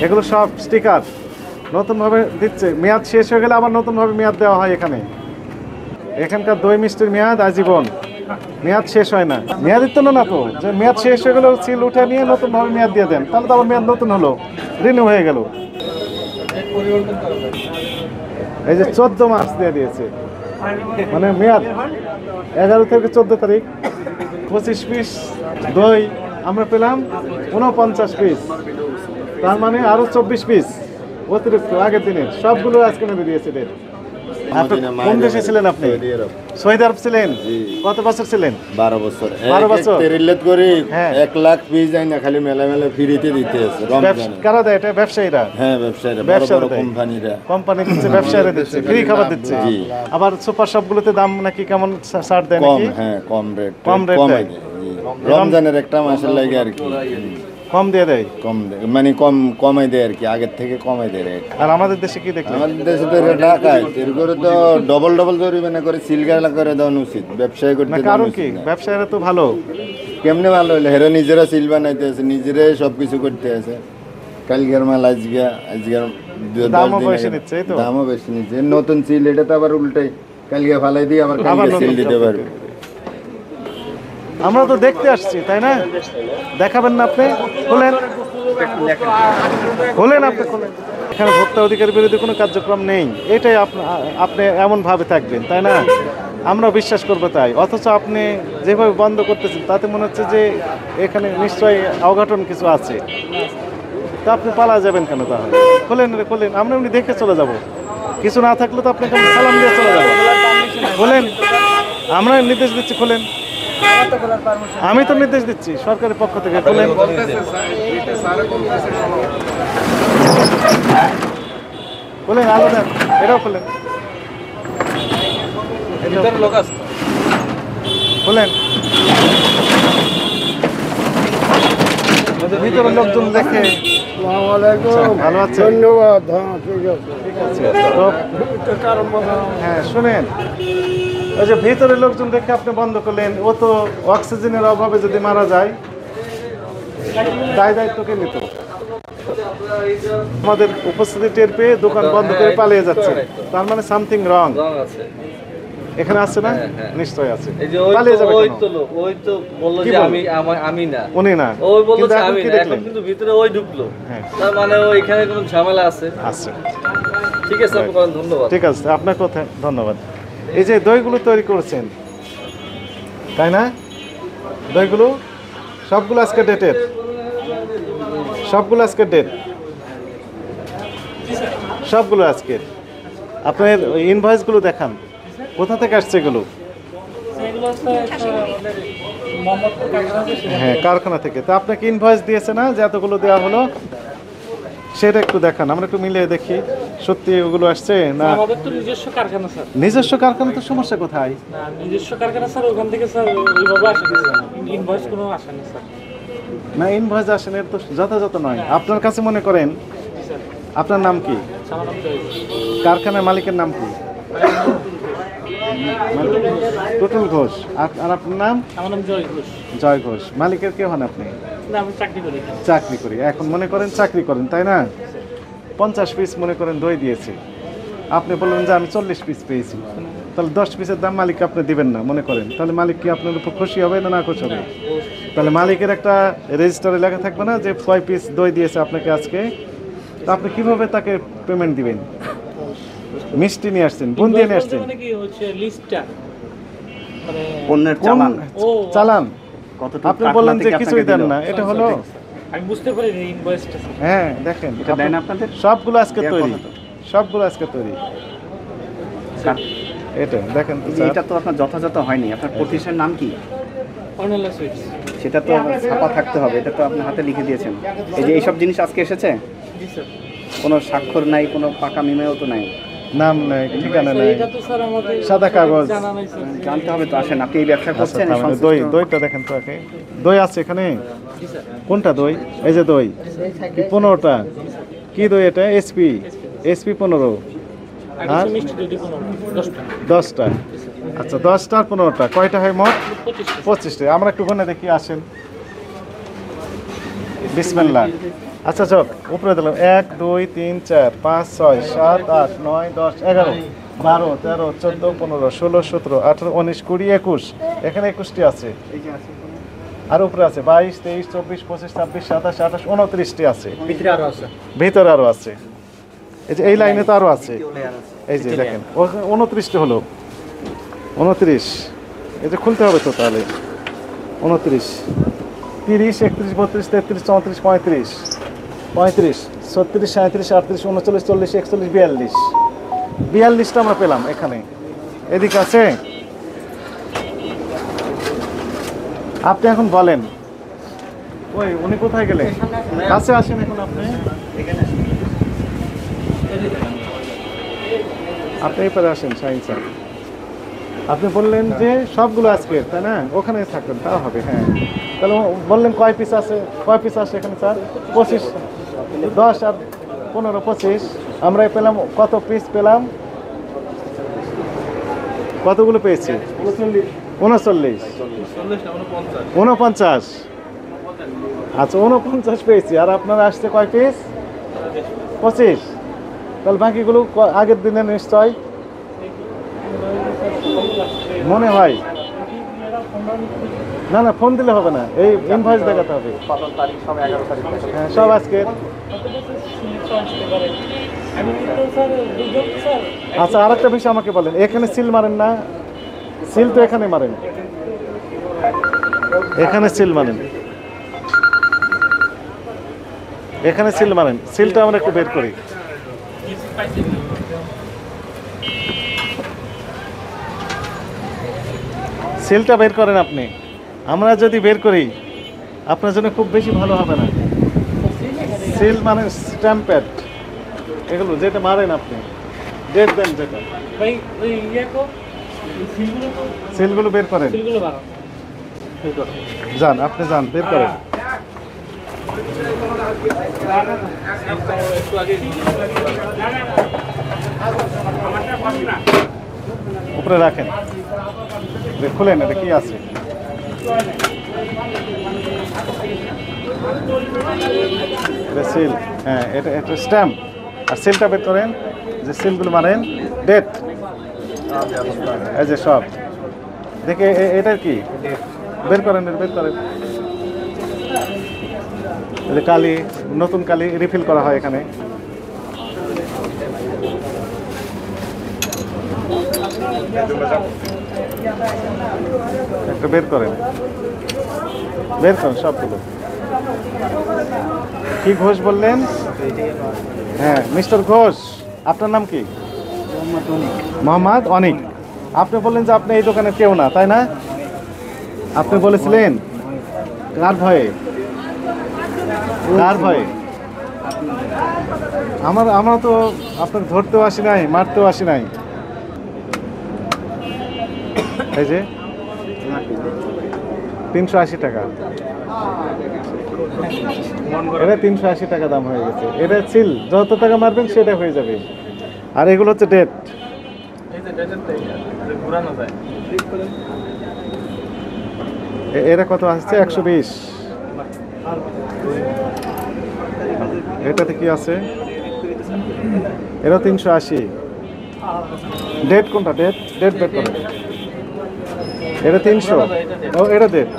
এগুলো সব স্টিকার, নতুনভাবে দিচ্ছে। মেয়াদ শেষ হয়ে গেলে আবার নতুনভাবে মেয়াদ দেওয়া হয় এখানে। এখানকার দই মিষ্টির মেয়াদ আজীবন, মেয়াদ শেষ হয় না। মেয়াদের তো না তো, যে মেয়াদ শেষ হয়ে গেল সিল উঠে নিয়ে নতুনভাবে মেয়াদ দিয়ে দেন, তাহলে তো আবার মেয়াদ নতুন হলো, রিনিউ হয়ে গেল। এই যে 14 মাস দিয়ে দিয়েছে, মানে মেয়াদ 11 থেকে 14 তারিখ। 25 পিস দই আমরা পেলাম 49 পিস, তার মানে আরো 24 পিস অতিরিক্ত আগের দিনের, সবগুলো আজকে নেমে দিয়েছে ডেট। কোন দেশে ছিলেন আপনি? সৌদি আরব ছিলেন। কত বছর ছিলেন? 12 বছর। 12 বছর রিলেট করে 1 লাখ পিস যায় না, খালি মেলা মেলা ফ্রিতে দিতে আছে রমজানে। কারা দেয় এটা? ব্যবসায়ীরা। হ্যাঁ, ব্যবসায়ীরা, বড় বড় কোম্পানিরা। কোম্পানি দিচ্ছে, ব্যবসায়ীরা দিচ্ছে, ফ্রি খাবার দিচ্ছে। আবার সুপার শপগুলোতে দাম নাকি কেমন ছাড় দেয় নাকি? হ্যাঁ, কম রেট দেয়। রমজানের একটা মাসের লাগে আর কি কম দিয়ে দেয়, মানে কমাই দেয় আর কি, আগের থেকে কমাই দেয় রেট। আর আমাদের দেশে কি দেখলেন? আমাদের দেশে তো ঢাকায় এর করে তো ডবল জরিমানা করে সিলগালা করে দেওয়া উচিত, ব্যবসায় করতে। কারণ কি? ব্যবসায়ীরা তো ভালো। কেমনে ভালো হইলে? হেরা নিজেরা সিল বানাইতে আছে, নিজেরাই সবকিছু করতে আছে। কালকের মাল আজকের দামও বেশি নিচ্ছে। নতুন সিল, এটা তো আবার উল্টাই, কালকে ফালাই দিয়ে আবার সিল দিতে পারবে। আমরা তো দেখতে আসছি, তাই না? দেখাবেন না আপনি? খোলেন আপনি, খোলেন। এখানে ভোক্তা অধিকার বিরোধী কোনো কার্যক্রম নেই, এটাই আপনি এমনভাবে থাকবেন, তাই না? আমরা বিশ্বাস করবো তাই। অথচ আপনি যেভাবে বন্ধ করতেছেন তাতে মনে হচ্ছে যে এখানে নিশ্চয়ই অঘটন কিছু আছে। তা আপনি পালা যাবেন কেন তাহলে? খোলেন, আমরা এমনি দেখে চলে যাব। কিছু না থাকলে তো আপনাকে সালাম দিয়ে চলে যাবো। খোলেন, আমরা নির্দেশ দিচ্ছি, খোলেন। আমি তো নির্দেশ দিচ্ছি সরকারের পক্ষ থেকে, খোলেন। আলো দেন, এটাও খোলেন, খোলেন। ভিতরের লোকজন দেখে ভালো আছে, ধন্যবাদ। হ্যাঁ, শুনেন, ওই যে ভিতরের লোকজন দেখে আপনি বন্ধ করলেন, ও তো অক্সিজেনের অভাবে যদি মারা যায় দায়িত্ব কে নিত? আমাদের উপস্থিতি টের পেয়ে দোকান বন্ধ করে পালিয়ে যাচ্ছে, তার মানে সামথিং রং এখানে আছে না? নিশ্চয়ই আছে। পালিয়ে যাবে উনি না, কিন্তু ভিতরে ওই ঢুকলো, তার মানে ওইখানে কোনো ঝামেলা আছে। ঠিক আছে, ধন্যবাদ। ঠিক আছে, আপনার কথা ধন্যবাদ। এই যে দইগুলো তৈরি করেছেন, তাই না? দইগুলো সবগুলো আজকে ডেটের, সবগুলো আজকের। আপনার ইনভয়েসগুলো দেখান, কোথা থেকে আসছে এগুলো? হ্যাঁ, কারখানা থেকে। তো আপনাকে ইনভয়েস দিয়েছে না যে এতগুলো দেওয়া হলো? সেটা একটু দেখান, আমরা একটু মিলিয়ে দেখি সত্যি ওগুলো আসছে না। আমাদের তো নিজস্ব কারখানা স্যার। নিজস্ব কারখানা, তো সমস্যা কোথায়? না, নিজস্ব কারখানা স্যার, ওখান থেকে স্যার ওইভাবে আসে না, ইনভয়েস কোনো আসে না স্যার। না, ইনভয়েস আসে না, তো যথাযথ নয়। আপনার কাছে মনে করেন, আপনার নাম কি? কারখানার মালিকের নাম কি? টুটুল ঘোষ। আর আপনার নাম? আমার নাম জয় ঘোষ। জয় ঘোষ। মালিকের কে হন আপনি? না, আমি চাকরি করি। এখন মনে করেন চাকরি করেন, তাই না? 50 পিস মনে করেন দই দিয়েছি, আপনি বললেন যে আমি 40 পিস পেয়েছি, তাহলে 10 পিসের দাম মালিককে আপনি দিবেন না মনে করেন, তাহলে মালিক কি আপনার উপর খুশি হবে না খুশি হবে? তাহলে মালিকের একটা রেজিস্টারে লেখা থাকবে না যে কয় পিস দই দিয়েছে আপনাকে আজকে, তো আপনি কিভাবে তাকে পেমেন্ট দিবেন? মিষ্টি নিয়ে আসছেন, বুন্দি নিয়ে আসছেন, চালান। আপনি বললেন যে কিছুই দেন না, এটা হলো? আমি বুঝতে পারি ইনভয়েসটা। হ্যাঁ, দেখেন, এটা দেন আপনাদের সবগুলো আজকে তৈরি, এটা দেখেন। এটা তো আপনার যথাযথ হয়নি। আপনার প্রতিষ্ঠানের নাম কি? অর্ণলা সুইটস। সেটা তো ছাপা থাকতে হবে, এটা তো আপনার হাতে লিখে দিয়েছেন। এই যে এইসব জিনিস আজকে এসেছে, জি স্যার। কোনো স্বাক্ষর নাই, কোনো পাকা মেমোও তো নাই, নাম নাই, ঠিকানা নাই, এটা তো স্যার আমাদের সাদা কাগজ। জানতে হবে তো। আসেন, আপনি এই ব্যবসা করছেন। দইটা দেখেন তো, দই আছে এখানে? কোনটা দই? এই যে দই কি 15টা? কি দই এটা? এসপি 15। আর 10টা। আচ্ছা, 10টা আর 15টা, কয়টা হয় মোট? 25টা। আমরা একটু গুনে দেখি, আসেন। বিসমিল্লাহ। আচ্ছা চক উপরে দিলাম 1 2 3 4 5 6 7 8 9 10 11 12 13 14 15 16 17 18 19 20 21 এখানে 21টি আছে আর উপরে আছে 22 23 24 25 26 27 28 29টি আছে ভিতরে আরো আছে এই যে এই লাইনে তো আরো আছে এই যে দেখেন 29টি হলো 29 এই যে খুলতে হবে তো তাহলে 29 30 31 32 33 34 35 35 36 37 38 39 40 41 42 42টা আমরা পেলাম এখানে এদিকে আছে আপনি এখন বলেন ওই উনি কোথায় গেলেন কাছে আসেন এখন আপনি আপনি এপারে আসেন শাহিন স্যার আপনি বললেন যে সবগুলো আজকে তাই না ওখানে থাকবেন তাও হবে হ্যাঁ তাহলে বললেন কয় পিস আছে এখানে স্যার 25 10 আর 15 25 আমরা পেলাম কত পিস পেলাম কতগুলো পেয়েছি 39 49 আচ্ছা 49 পেয়েছি আর আপনারা আসছে কয় পিস 25 তাহলে বাকিগুলো আগের দিনে নিশ্চয় মনে হয় না না ফোন দিলে হবে না এই ইনভয়েস দেখাতে হবে হ্যাঁ সব আজকে আচ্ছা আরেকটা বিষয় আমাকে বলেন এখানে সিল মারেন না সিল তো এখানে মারেন এখানে সিল মারেন এখানে সিল মারেন সিলটা আমরা একটু বের করি সিলটা বের করেন আপনি আমরা যদি বের করি আপনার জন্য খুব বেশি ভালো হবে না সিল মানে স্ট্যাম্প প্যাড এগুলো যেটা মারেন আপনি ডেট দেন যেটা ভাই ওই সিলগুলো বের করেন যান আপনি যান বের করেন উপরে রাখেন খুলেন এটা কি আছে সিল হ্যাঁ এটা এটা স্ট্যাম্প আর সিলটা বের করেন যে সিলগুলো মারেন ডেট এই যে সব দেখে এটা কি বের করেন বের করেন এই যে কালি নতুন কালি রিফিল করা হয় এখানে একটা বের করেন সবগুলো কি ঘোষ বললেন হ্যাঁ মিস্টার ঘোষ আপনার নাম কি মোহাম্মদ অনিক আপনি বললেন যে আপনি এই দোকানে কেউ না তাই না আপনি বলেছিলেন কার ভয়ে আমরা তো আপনাকে ধরতেও আসি নাই মারতেও আসি নাই এই যে 380 টাকা এটা 380 টাকা দাম হয়ে গেছে এটা সিল যত টাকা মারবেন সেটা হয়ে যাবে আর এগুলো হচ্ছে ডেট এটা কত আসছে 120 এটাতে কি আছে এটা 380 ডেট কোনটা ডেট বের করো এটা 300 ও এটা ডেট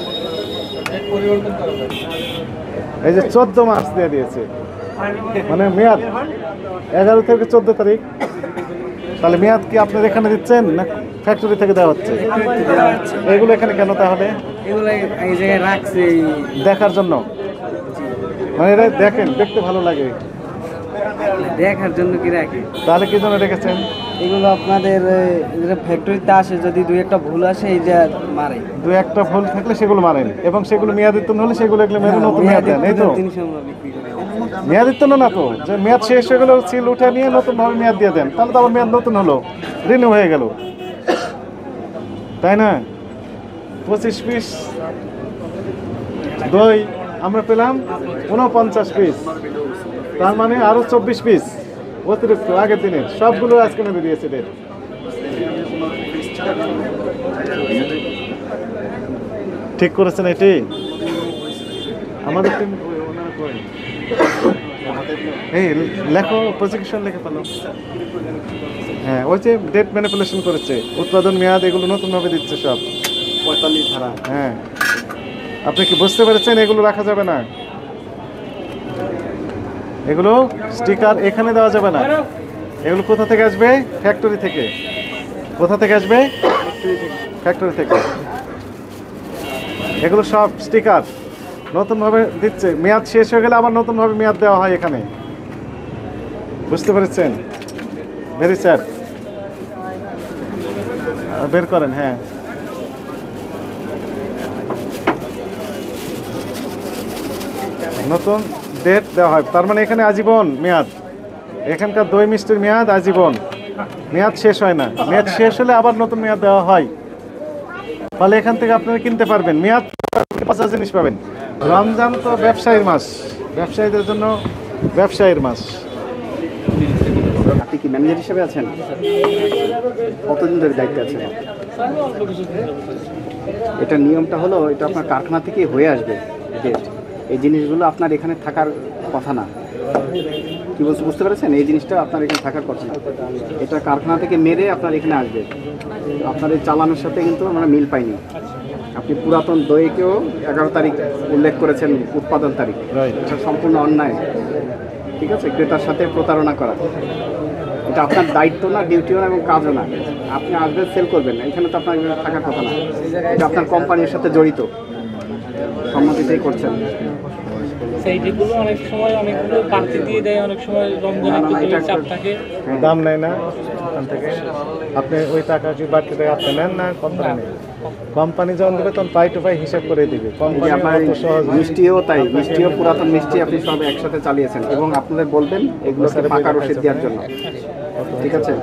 এই যে 14 মার্চ দিয়ে দিয়েছে মানে মেয়াদ 11 থেকে 14 তারিখ তাহলে মেয়াদ কি আপনার এখানে দিচ্ছেন না ফ্যাক্টরি থেকে দেওয়া হচ্ছে এগুলো এখানে কেন তাহলে এগুলো এই জায়গায় রাখছি দেখার জন্য মানে এটা দেখেন দেখতে ভালো লাগে দেখার জন্য কি রাখি তাহলে কি জন্য রেখেছেন এগুলো আপনাদের ফ্যাক্টরিতে আসে যদি দুই একটা ভুল আসে এই যে মারে দু একটা ভুল থাকলে সেগুলো মারেন এবং সেগুলো মেয়াদিত্ব হলে সেগুলো এগুলো মেয়াদ নতুন মেয়াদ দেন এই তো জিনিস আমরা বিক্রি করি মেয়াদিত্ব না তো যে মেয়াদ শেষ হয়ে গেল সিল উঠে নিয়ে নতুন ভাবে মেয়াদ দিয়ে দেন তাহলে তো আবার মেয়াদ নতুন হলো রিনিউ হয়ে গেল তাই না 25 পিস দই আমরা পেলাম 49 পিস তার মানে আরো 24 পিস অতিরিক্ত আগের দিনের সবগুলো আজকে মেরে দিয়েছে ডেট ঠিক করেছেন এটি আমাদের টিম ওনারা করেন এই লেখো প্রসিকিউশন লিখে ফেলো। হ্যাঁ, ওই যে ডেট ম্যানিপুলেশন করেছে, উৎপাদন মেয়াদ এগুলো নতুনভাবে দিচ্ছে সব। 45 ধারা। হ্যাঁ, আপনি কি বুঝতে পেরেছেন? এগুলো রাখা যাবে না, এগুলো স্টিকার এখানে দেওয়া যাবে না। এগুলো কোথা থেকে আসবে? ফ্যাক্টরি থেকে। কোথা থেকে আসবে? ফ্যাক্টরি থেকে। এগুলো সব স্টিকার নতুনভাবে দিচ্ছে, মেয়াদ শেষ হয়ে গেলে আবার নতুনভাবে মেয়াদ দেওয়া হয় এখানে। বুঝতে পেরেছেন? Very sad. বের করেন। হ্যাঁ, নতুন ডেট দেওয়া হয়, তার মানে এখানে আজীবন মেয়াদ। এখানকার দই মিষ্টির মেয়াদ আজীবন, মেয়াদ শেষ হয় না। মেয়াদ শেষ হলে আবার নতুন মেয়াদ দেওয়া হয়। ফলে এখান থেকে আপনারা কিনতে পারবেন, মেয়াদ পাঁচা জিনিস পাবেন। রমজান তো ব্যবসায়ীর মাস, ব্যবসায়ীদের জন্য ব্যবসায়ীর মাস। আপনি কি ম্যানেজার হিসেবে আছেন? কতদিন ধরে দায়িত্বে আছেন? এটা নিয়মটা হলো, এটা আপনার কারখানা থেকেই হয়ে আসবে। এই জিনিসগুলো আপনার এখানে থাকার কথা না। কি বুঝতে পেরেছেন? এই জিনিসটা আপনার এখানে থাকার কথা না, এটা কারখানা থেকে মেরে আপনার এখানে আসবে। আপনার এই চালানোর সাথে কিন্তু আমরা মিল পাইনি। আপনি পুরাতন দইকেও 11 তারিখ উল্লেখ করেছেন উৎপাদন তারিখ, এটা সম্পূর্ণ অন্যায়। ঠিক আছে, ক্রেতার সাথে প্রতারণা করা, এটা আপনার দায়িত্ব না, ডিউটিও না এবং কাজও না। আপনি আসবেন, সেল করবেন, এখানে তো আপনার এখানে থাকার কথা না। এটা আপনার কোম্পানির সাথে জড়িত, সম্মতিতেই করছেন। সেইগুলো অনেক সময় অনেকগুলো বাড়তি দিয়ে দেয়, অনেক সময় রমজানের চাপ থাকে, দাম নেয় না ওখান থেকে। আপনি ওই টাকা কি বাড়তি টাকা আপনি নেন না, কোম্পানি নেই। কোম্পানি যখন দেবে তখন পাই টু পাই হিসাব করে দিবে। কোম্পানি আপনার মিষ্টিও তাই, মিষ্টিও পুরাতন মিষ্টি আপনি সব একসাথে চালিয়েছেন এবং আপনাদের বলবেন এগুলোকে পাকা রসিদ দেওয়ার জন্য। ঠিক আছে,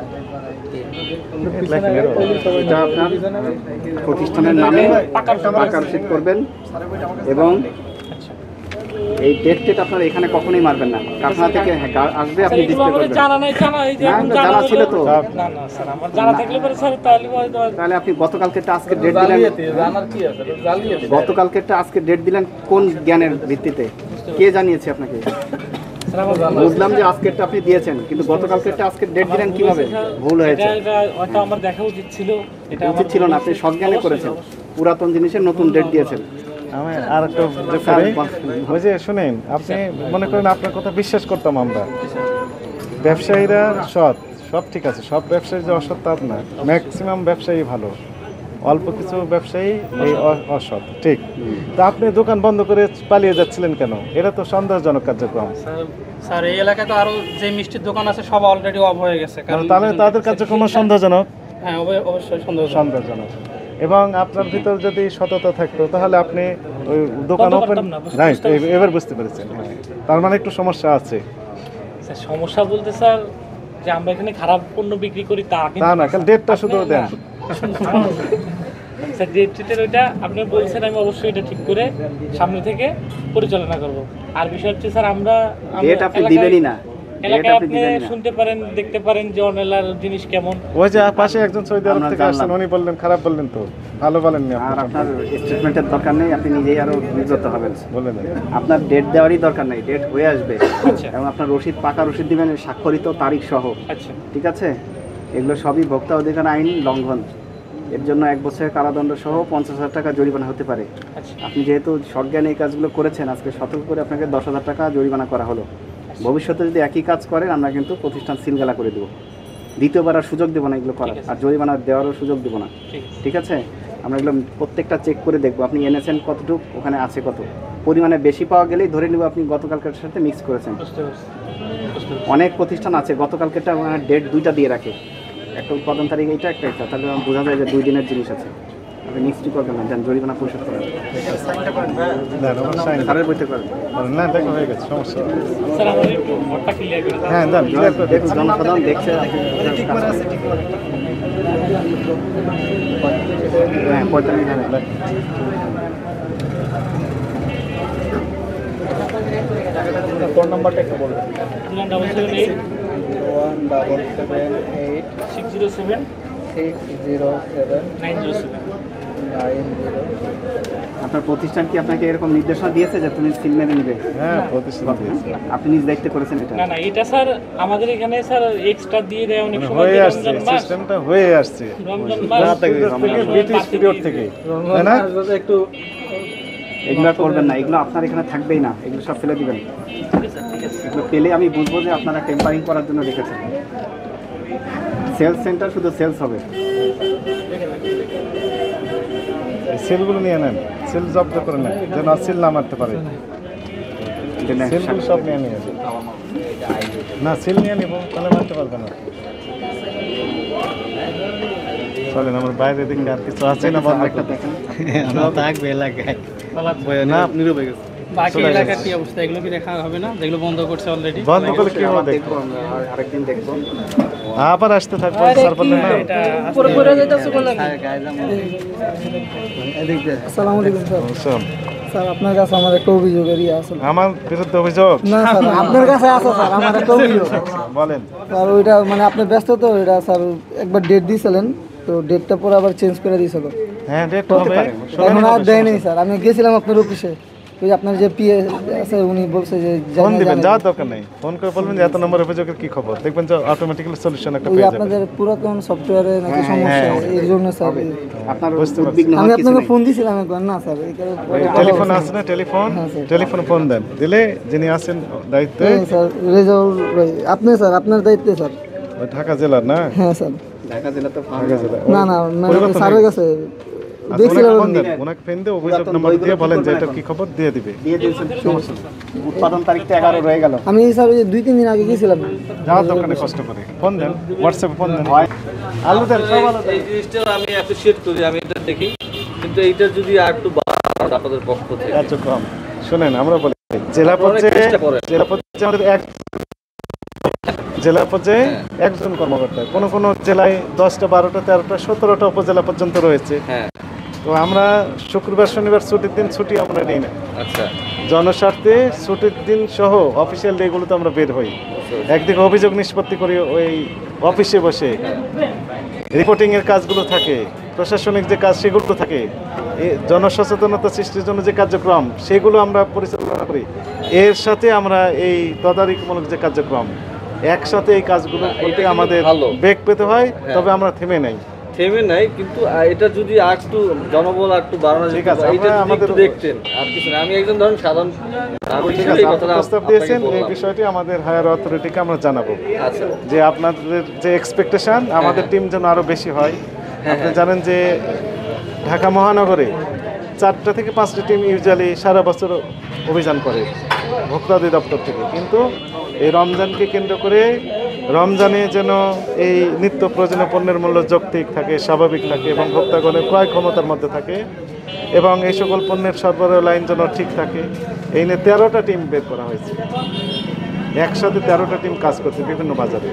এটা আপনার প্রতিষ্ঠানের নামে পাকা রসিদ করবেন এবং এই ডেট আপনারা এখানে কখনোই মারবেন না। কারখানা থেকে আসবে, আপনি ডিসপ্লে করবেন। জানা ছিল তো? তাহলে আপনি গতকালকেটা আজকে ডেট দিলেন, গতকালকেটা আজকে ডেট দিলেন কোন জ্ঞানের ভিত্তিতে? কে জানিয়েছে আপনাকে? বুঝলাম যে আজকেরটা আপনি দিয়েছেন, কিন্তু গতকালকেটা আজকে ডেট দিলেন কিভাবে? ভুল হয়েছে, আমার দেখা উচিত ছিল। এটা উচিত ছিল না, আপনি সজ্ঞানে করেছেন। পুরাতন জিনিসের নতুন ডেট দিয়েছেন। আমি আর একটা ওই যে শুনেন, আপনি মনে করেন আপনার কথা বিশ্বাস করতাম আমরা, ব্যবসায়ীরা সৎ, সব ঠিক আছে, সব ব্যবসায়ী যে অসৎ তা না, ম্যাক্সিমাম ব্যবসায়ী ভালো, অল্প কিছু ব্যবসায়ী এই অসৎ। ঠিক, তা আপনি দোকান বন্ধ করে পালিয়ে যাচ্ছিলেন কেন? এটা তো সন্দেহজনক কার্যক্রম। স্যার এই এলাকায় তো আরো যে মিষ্টির দোকান আছে সব অলরেডি অফ হয়ে গেছে, তাহলে তাদের কার্যক্রম সন্দেহজনক। হ্যাঁ, অবশ্যই সন্দেহজনক। এবং আপনার ভিতর যদি সততা থাকতো তাহলে আপনি ওই দোকান ওপেন, রাইট, এবার বুঝতে পেরেছেন। তার মানে একটু সমস্যা আছে। সমস্যা বলতে স্যার যে আমরা এখানে খারাপ পণ্য বিক্রি করি তা না, কারণ ডেটটা শুধু দেন। স্যার ডেটের ওইটা আপনি বলছেন, আমি অবশ্যই এটা ঠিক করে সামনে থেকে পরিচালনা করব। আর বিষয় হচ্ছে স্যার আমরা ডেট আপনি দিবেনই না, এলাকায় আপনি শুনতে পারেন, দেখতে পারেন যে অনলাইন জিনিস কেমন। ওই যে পাশে একজন সৌদি আরব থেকে আসছেন, উনি বললেন খারাপ, বললেন তো ভালো বলেননি। আর আপনার স্টেটমেন্টের দরকার নেই, আপনি নিজেই আরো বিব্রত হবেন। বলেন আপনার ডেট দেওয়ারই দরকার নেই, ডেট হয়ে আসবে এবং আপনার রসিদ, পাকা রসিদ দিবেন স্বাক্ষরিত তারিখ সহ। আচ্ছা, ঠিক আছে, এগুলো সবই ভোক্তা অধিকার আইন লঙ্ঘন। এর জন্য 1 বছরের কারাদণ্ড সহ 50,000 টাকা জরিমানা হতে পারে। আপনি যেহেতু সজ্ঞানে এই কাজগুলো করেছেন, আজকে সতর্ক করে আপনাকে 10,000 টাকা জরিমানা করা হলো। ভবিষ্যতে যদি একই কাজ করেন, আমরা কিন্তু প্রতিষ্ঠান সিলগালা করে দেবো। দ্বিতীয়বার আর সুযোগ দেবো না এগুলো করার, আর জরিমানা দেওয়ারও সুযোগ দেবো না। ঠিক আছে, আমরা এগুলো প্রত্যেকটা চেক করে দেখবো আপনি এনেছেন কতটুকু, ওখানে আছে কত। পরিমাণে বেশি পাওয়া গেলেই ধরে নেব আপনি গতকালকের সাথে মিক্স করেছেন। অনেক প্রতিষ্ঠান আছে গতকালকেরটা ডেট 2টা দিয়ে রাখে, একটা উৎপাদন তারিখ এইটা, একটা এটা, তাহলে বোঝা যায় যে 2 দিনের জিনিস আছে। আপনি মিক্সটি করবেন না, জরিমানা পরিশোধ করেন। সারের বইতে করেন না, দেখা হয়ে গেছে, সমস্যা। স্যার আমাদের একটু ঘরটা ক্লিয়ার করে দেন। হ্যাঁ, দেন, ক্লিয়ার করে দেখুন, জনসাধারণ দেখছে। হ্যাঁ, 45 হাজার। ফোন নাম্বারটা একটু বলবেন। 977 177 607 607 907 আপনার প্রতিষ্ঠান কি আপনাকে এরকম নির্দেশনা দিয়েছে যে তুমি সিল মেরে নিবে? হ্যাঁ, প্রতিষ্ঠান দিয়েছে। আপনি নিজ দায়িত্বে করেছেন এটা? না না, এটা স্যার আমাদের এখানে স্যার এক্সট্রা দিয়ে দেয় অনেক মানে সময়। হয়ে যে আসছে, রমজান মাস, সিস্টেমটা হয়ে আসছে রমজান মাস ব্রিটিশ পিরিয়ড থেকে, তাই না? একটু এগুলো আর করবেন না, এগুলো আপনার এখানে থাকবেই না, এগুলো সব ফেলে দিবেন। ঠিক আছে, ঠিক আছে। এগুলো পেলে আমি বুঝবো যে আপনারা টেম্পারিং করার জন্য রেখেছেন। সেলস সেন্টার শুধু সেলস হবে। এই সেলগুলো নিয়ে নেন, সেল জব্দ করে নেন, যেন আর সেল না মারতে পারে। সেলগুলো সব নিয়ে নিয়ে যাবে। না, সেল নিয়ে নিবো, তাহলে মারতে পারবে না। চলেন, আমার বাইরে দিকে আর কিছু আছে না? বন্ধ আরেকটা দেখেন, থাকবে এলাকায় না, বাকি এলাকার কি অবস্থা, এগুলো কি দেখা হবে না, যেগুলো বন্ধ করছে অলরেডি? বন্ধ করলে কি আবার হবে? দেখবো আমরা, আরেকদিন দেখবো। আবার আসতে থাকবো, স্যার বললেন না? আসসালামু আলাইকুম স্যার। শোন, স্যার আপনার কাছে আমার একটা অভিযোগের ইয়ে আছে। আমার বিরুদ্ধে অভিযোগ? না স্যার, আপনার কাছে আছে স্যার আমার একটা অভিযোগ। বলেন। স্যার ওইটা মানে আপনি ব্যস্ত তো, এটা স্যার একবার ডেট দিয়েছিলেন, তো ডেটটা পরে আবার চেঞ্জ করে দিয়েছিল। হ্যাঁ, ডেট হতে হবে। পারে। এখন আর দেয় নেই স্যার। আমি গেছিলাম আপনার অফিসে, ওই আপনার যে পিএ আছে উনি বলছে যে ফোন দিবেন, জানেন। যাওয়ার দরকার নেই। ফোন করে বলবেন যে এত নম্বর অভিযোগের কি খবর, দেখবেন যে অটোমেটিক্যালি সলিউশন একটা ওই পেয়ে যাবেন। আপনাদের পুরাতন সফটওয়্যারে নাকি হ্যাঁ, সমস্যা, এর জন্য স্যার। আপনার বুঝতে পারছি। উদ্বিগ্ন আমি হওয়ার কিছু আপনাকে নেই। ফোন দিয়েছিলাম একবার, না স্যার এই কারণে ওই টেলিফোন আছে না, টেলিফোন, হ্যাঁ, স্যার। টেলিফোনে ফোন দেন, দিলে যিনি আছেন দায়িত্বে, হ্যাঁ স্যার, রেজাউল ভাই আপনি স্যার, আপনার দায়িত্বে স্যার। ওই ঢাকা জেলার না? হ্যাঁ স্যার। ঢাকা জেলা তো ঢাকা জেলা। না না পরিবর্তন স্যারের হয়ে কাছে আচ্ছা, দেখছিলাম। ওনাকে ফোন দেন, ওনাকে ফোন দিয়ে অভিযোগ পুরাতন নাম্বার বইগুলো দিয়ে কি বলেন যে করবেন এটা এখন? কি খবর, দিয়ে দিবে। দিয়ে দিয়েছেন, সমস্যা নেই। উৎপাদন তারিখটা 11 রয়ে গেল। আমি স্যার ওই যে 2-3 দিন আগে গেছিলাম। যাওয়ার দোকানে কষ্ট করে ফোন দেন, হোয়াটসঅ্যাপে ফোন দেন। আলু দেন, সব আলু দেন। এই জিনিসটা আমি অ্যাপ্রিসিয়েট করি, আমি এটা দেখি, কিন্তু এইটা যদি আর একটু বাড়ান আপনাদের পক্ষ থেকে। এত কম। শুনেন, আমরা বলি জেলা অনেক পর্যায়ে, চেষ্টা করেন। জেলা পর্যায়ে আমাদের জেলা পর্যায়ে একজন কর্মকর্তা, কোনো কোনো জেলায় 10টা 12টা 13টা 17টা উপজেলা পর্যন্ত রয়েছে। হ্যাঁ, তো আমরা শুক্রবার শনিবার ছুটির দিন ছুটি আমরা নিই না, আচ্ছা, জনস্বার্থে ছুটির দিন সহ অফিসিয়াল ডেগুলোতে আমরা বের হই। একদিকে অভিযোগ নিষ্পত্তি করি ওই অফিসে বসে, রিপোর্টিংয়ের কাজগুলো থাকে, প্রশাসনিক যে কাজ সেগুলো থাকে, জনসচেতনতা সৃষ্টির জন্য যে কার্যক্রম সেগুলো আমরা পরিচালনা করি। এর সাথে আমরা এই তদারকিমূলক যে কার্যক্রম, একসাথে এই কাজগুলো করতে কিন্তু আমাদের ভালো। বেগ পেতে হয়, হ্যাঁ। তবে আমরা থেমে নাই। থেমে নাই, কিন্তু এটা যদি আর একটু জনবল আর একটু বাড়ানো ঠিক যেত, আছে, এইটা আমরা যদি আমাদের একটু দেখতেন, আর কিছু না। আমি একজন ধরুন সাধারণ ঠিক হিসেবে আছে, এই আপনি কথাটা প্রস্তাব আপনাকে দিয়েছেন, এই বললাম। বিষয়টি আমাদের হায়ার অথরিটিকে আমরা জানাবো আচ্ছা, যে আপনাদের যে এক্সপেকটেশন আমাদের টিম যেন আরো বেশি হয়। আপনি হ্যাঁ। জানেন যে ঢাকা মহানগরে 4টা থেকে 5টি টিম ইউজুয়ালি সারা বছর অভিযান করে ভোক্তা অধিদপ্তর থেকে, কিন্তু এই রমজানকে কেন্দ্র করে রমজানে যেন এই নিত্য প্রয়োজনীয় পণ্যের মূল্য যৌক্তিক থাকে, স্বাভাবিক থাকে এবং ভোক্তাগণের ক্রয় ক্ষমতার মধ্যে থাকে এবং এই সকল পণ্যের সরবরাহ লাইন যেন ঠিক থাকে, এই নিয়ে 13টা টিম বের করা হয়েছে। একসাথে 13টা টিম কাজ করছে বিভিন্ন বাজারে।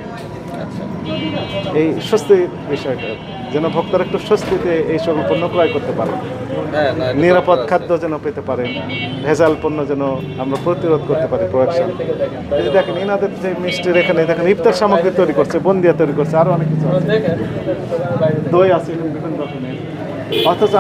এই স্বস্তির বিষয়টা যেন ভোক্তারা একটু স্বস্তিতে এই সকল পণ্য ক্রয় করতে পারে, হ্যাঁ, না, এটা নিরাপদ দরকার খাদ্য যেন পেতে পারে, ভেজাল পণ্য যেন আমরা প্রতিরোধ করতে পারি প্রোডাকশন। এই যে দেখেন এনাদের যে মিষ্টির এখানে দেখেন ইফতার সামগ্রী তৈরি করছে, বন্দিয়া তৈরি করছে, আরো অনেক কিছু আছে, দই আছে বিভিন্ন রকমের, অথচ